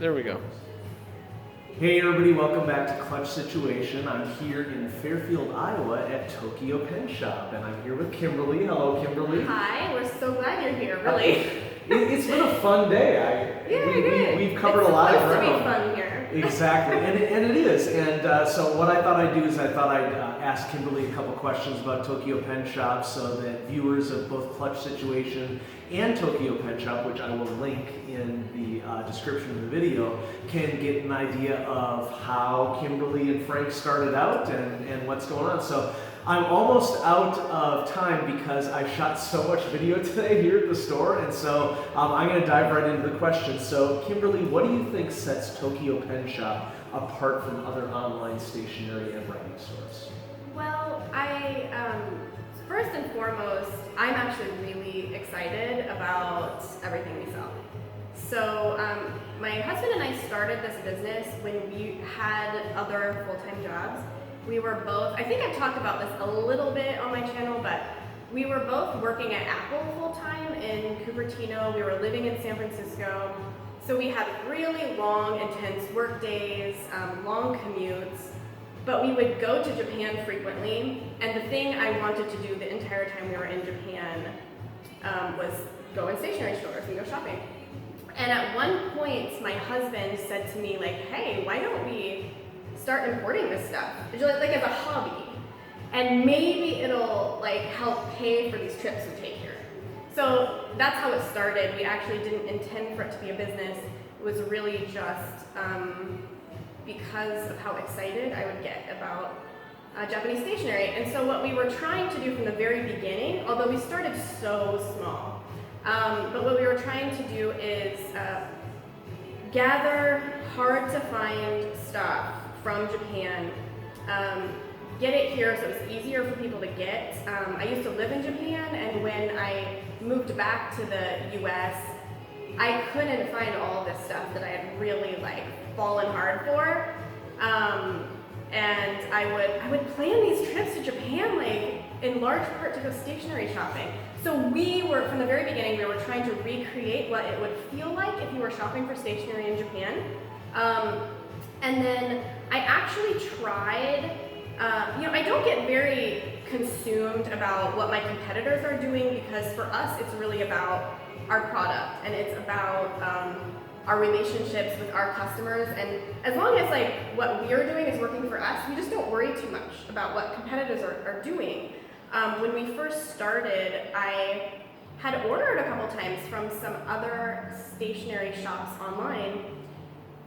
There we go. Hey everybody, welcome back to Clutch Situation. I'm here in Fairfield, Iowa at Tokyo Pen Shop, and I'm here with Kimberly. Hello, Kimberly. Hi, we're so glad you're here, really. It's been a fun day. We've covered it's a lot of ground. ground. It's supposed to be fun here. Exactly, and it is. And so what I thought I'd do is I thought I'd ask Kimberly a couple questions about Tokyo Pen Shop so that viewers of both Clutch Situation and Tokyo Pen Shop, which I will link in the description of the video, can get an idea of how Kimberly and Frank started out and what's going on. So I'm almost out of time because I shot so much video today here at the store, and so I'm going to dive right into the questions. So Kimberly, what do you think sets Tokyo Pen Shop apart from other online stationery and writing stores? Well, first and foremost, I'm actually really excited about everything we sell. So my husband and I started this business when we had other full-time jobs. We were both, I think I've talked about this a little bit on my channel, but we were both working at Apple full-time in Cupertino. We were living in San Francisco. So we had really long, intense work days, long commutes, but we would go to Japan frequently. And the thing I wanted to do the entire time we were in Japan was go in stationery stores and go shopping. And at one point, my husband said to me, like, hey, why don't we start importing this stuff, like as a hobby, and maybe it'll like help pay for these trips we take here. So that's how it started. We actually didn't intend for it to be a business. It was really just because of how excited I would get about Japanese stationery. And so what we were trying to do from the very beginning, although we started so small, but what we were trying to do is gather hard to find stuff from Japan, get it here so it's easier for people to get. I used to live in Japan, and when I moved back to the US, I couldn't find all this stuff that I had really like fallen hard for. And I would plan these trips to Japan, like in large part to go stationery shopping. So we were, from the very beginning, we were trying to recreate what it would feel like if you were shopping for stationery in Japan. And then I actually tried, I don't get very consumed about what my competitors are doing, because for us it's really about our product and it's about our relationships with our customers. And as long as like what we're doing is working for us, we just don't worry too much about what competitors are doing. When we first started, I had ordered a couple times from some other stationery shops online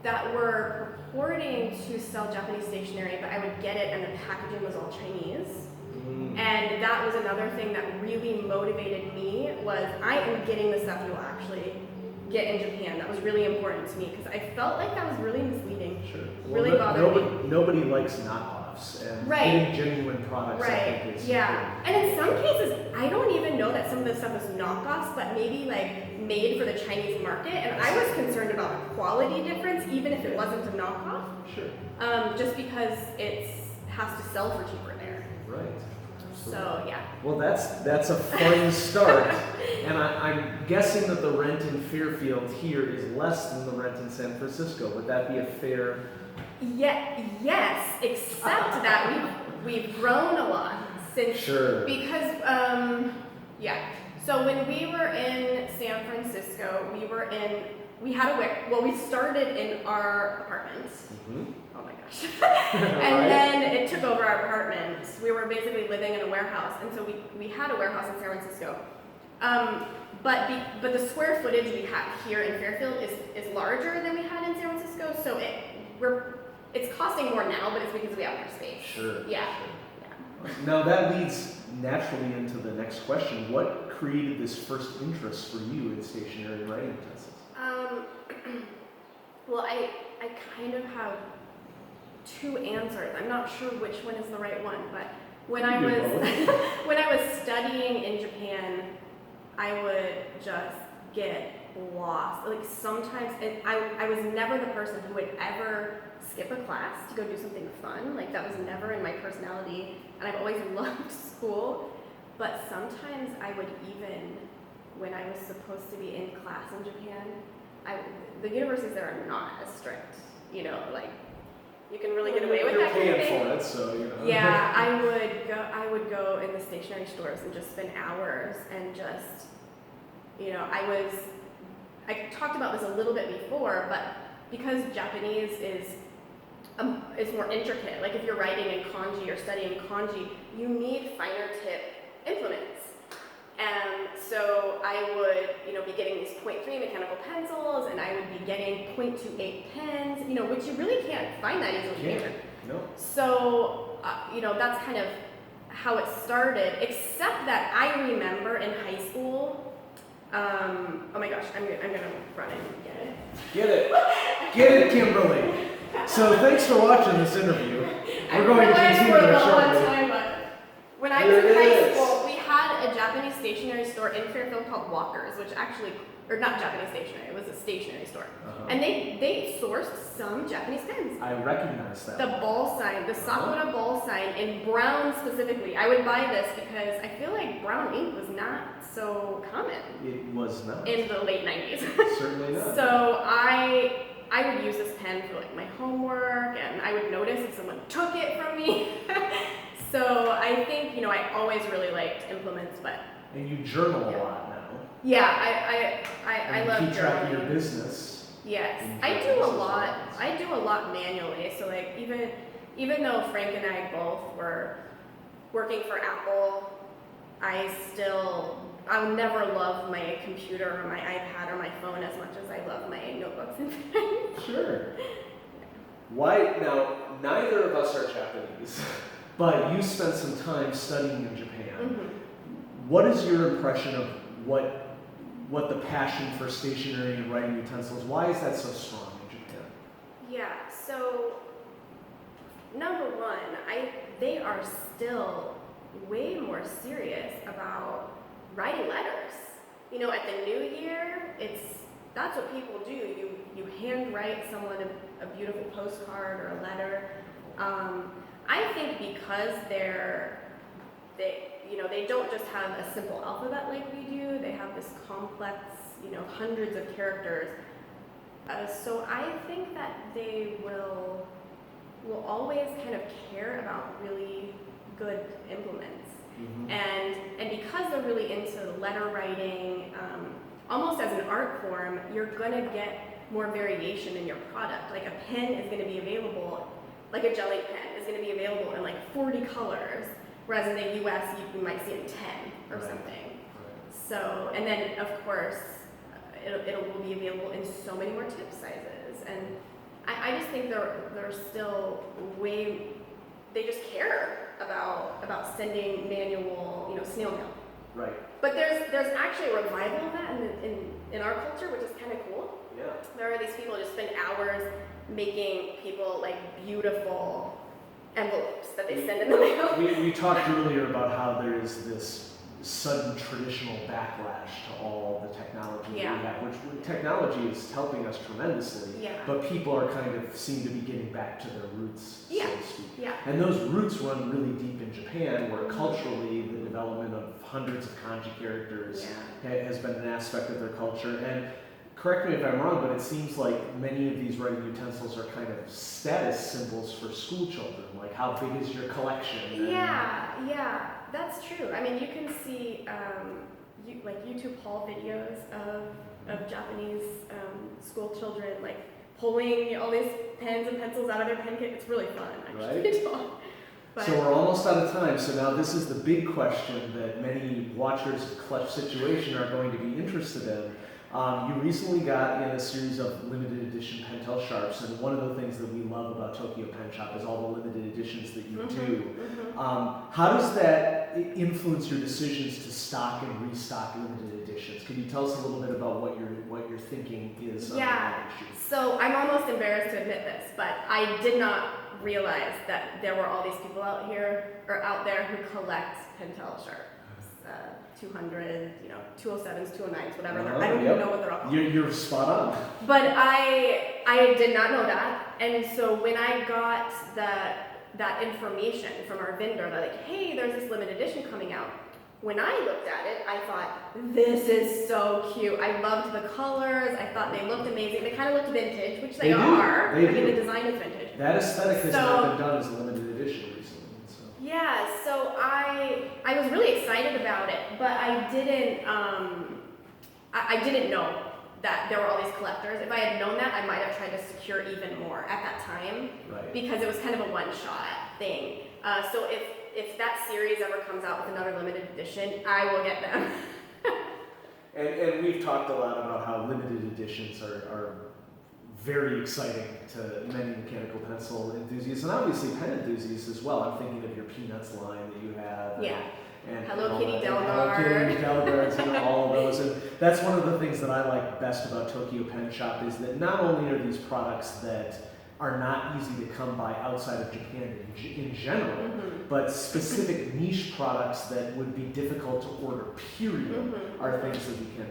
that were purporting to sell Japanese stationery, but I would get it and the packaging was all Chinese. And that was another thing that really motivated me, was I am getting the stuff you'll actually get in Japan. That was really important to me because I felt like that was really misleading. Sure. Really bothered me. Nobody likes knockoffs, and getting genuine products, I think, is important. And in some cases, I don't even know that some of this stuff is knockoffs, but maybe like made for the Chinese market, and I was concerned about the quality difference, even if it wasn't a knockoff. Sure. Just because it has to sell for cheaper there. Right. So yeah. Well, that's a fun start, and I'm guessing that the rent in Fairfield here is less than the rent in San Francisco. Would that be a fair? Yes, except that we've grown a lot since. Sure. Because So when we were in San Francisco, we started in our apartment. Mm-hmm. Oh my gosh. And then it took over our apartment. We were basically living in a warehouse, and so we had a warehouse in San Francisco. But the square footage we have here in Fairfield is larger than we had in San Francisco, so it's costing more now, but it's because we have more space. Sure. Yeah. Sure. Now that leads naturally into the next question. What created this first interest for you in stationery and writing utensils? Well, I kind of have two answers. I'm not sure which one is the right one, but when I was studying in Japan, I would just get lost. Like sometimes, I was never the person who would ever skip a class to go do something fun. Like that was never in my personality, and I've always loved school. But sometimes I would even, when I was supposed to be in class in Japan, the universities there are not as strict. You know, like you can really get away with You're that kind of paying thing. for it, so you know. Yeah, I would go in the stationery stores and just spend hours and just, you know, I talked about this a little bit before, but because Japanese is more intricate, like if you're writing in kanji or studying kanji, you need finer tip implements. And so I would, you know, be getting these 0.3 mechanical pencils, and I would be getting 0.28 pens, you know, which you really can't find that easily here. No. So, you know, that's kind of how it started, except that I remember in high school, oh my gosh, I'm gonna run and get it. Get it, Kimberly. So thanks for watching this interview. We're going to continue it shortly. When I was in high school, we had a Japanese stationery store in Fairfield called Walker's, which actually, or not Japanese stationery, it was a stationery store. And they sourced some Japanese pens. I recognize that. The ball sign, the Sakura ball sign in brown specifically. I would buy this because I feel like brown ink was not so common. It was not. In the late 90s. Certainly not. So I would use this pen for like my homework, and I would notice if someone took it from me. So I think, you know, I always really liked implements, but. And you journal a lot now. Yeah, I love keep track of your journaling. business. Yes, I do a lot. I do a lot manually. So like even though Frank and I both were working for Apple, I'll never love my computer or my iPad or my phone as much as I love my notebooks and pens. Sure. Why now? Neither of us are Japanese, but you spent some time studying in Japan. Mm-hmm. What is your impression of what the passion for stationery and writing utensils? Why is that so strong in Japan? Yeah. So number one, they are still way more serious about writing letters. You know, at the new year, that's what people do. You handwrite someone a beautiful postcard or a letter. I think because they don't just have a simple alphabet like we do. They have this complex, you know, hundreds of characters. So I think that they will always kind of care about really good implements. Mm-hmm. And because they're really into letter writing, almost as an art form, you're gonna get more variation in your product. Like a pen is gonna be available, like a jelly pen is gonna be available in like 40 colors, whereas in the US you might see it in 10 or Right. something. Right. So, and then of course, it will be available in so many more tip sizes. And I just think they're still they just care about sending manual, you know, snail mail. Right. But there's actually a revival of that in our culture, which is kind of cool. Yeah. There are these people who just spend hours making people like beautiful envelopes that they send in the mail. We talked earlier about how there is this sudden traditional backlash to all the technology that we have, which technology is helping us tremendously, but people are kind of seem to be getting back to their roots, so to speak. Yeah. And those roots run really deep in Japan, where culturally the development of hundreds of kanji characters has been an aspect of their culture. And correct me if I'm wrong, but it seems like many of these writing utensils are kind of status symbols for school children, like how big is your collection? Yeah, that's true. I mean, you can see YouTube haul videos of Japanese school children like pulling all these pens and pencils out of their pen kit. It's really fun, actually. Right. But, so we're almost out of time. So now this is the big question that many watchers of Clutch Situation are going to be interested in. You recently got in a series of limited edition Pentel Sharps, and one of the things that we love about Tokyo Pen Shop is all the limited editions that you do. How does that influence your decisions to stock and restock limited editions? Can you tell us a little bit about what your thinking is on that issue? So I'm almost embarrassed to admit this, but I did not realize that there were all these people out there who collect Pentel Sharps. 200, 207s, 209s, whatever. I don't even know what they're all called. You're spot on. But I did not know that. And so when I got that information from our vendor, that like, hey, there's this limited edition coming out, when I looked at it, I thought, this is so cute. I loved the colors. I thought they looked amazing. They kind of looked vintage, which they do. are. They I mean, do. the design is vintage. That aesthetic has So- not been done as a limited edition recently. So. Yeah, so I was really excited about it, but I didn't I didn't know that there were all these collectors. If I had known that, I might have tried to secure even more at that time, Right. because it was kind of a one-shot thing. So if that series ever comes out with another limited edition, I will get them. And we've talked a lot about how limited editions are very exciting to many mechanical pencil enthusiasts, and obviously pen enthusiasts as well. I'm thinking of your Peanuts line that you have. Yeah. And Hello all Kitty that, and Delgar. Hello Kitty Delgars, and all of those. And that's one of the things that I like best about Tokyo Pen Shop is that not only are these products that are not easy to come by outside of Japan in general, but specific niche products that would be difficult to order, period, are things that we can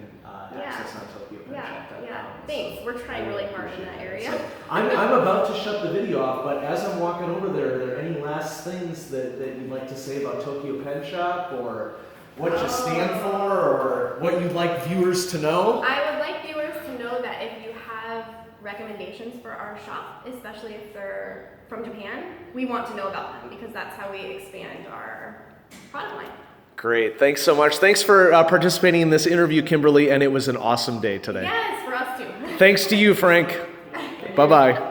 access on TokyoPenShop.com. Yeah. Thanks. We're trying really hard in that area. So I'm about to shut the video off, but as I'm walking over there, are there any last things that you'd like to say about Tokyo Pen Shop, or what you stand for, or what you'd like viewers to know? I would like viewers to know that if you have recommendations for our shop, especially if they're from Japan, we want to know about them because that's how we expand our product line. Great. Thanks so much. Thanks for participating in this interview, Kimberly, and it was an awesome day today. Yes, for us too. Thanks to you, Frank. Bye-bye.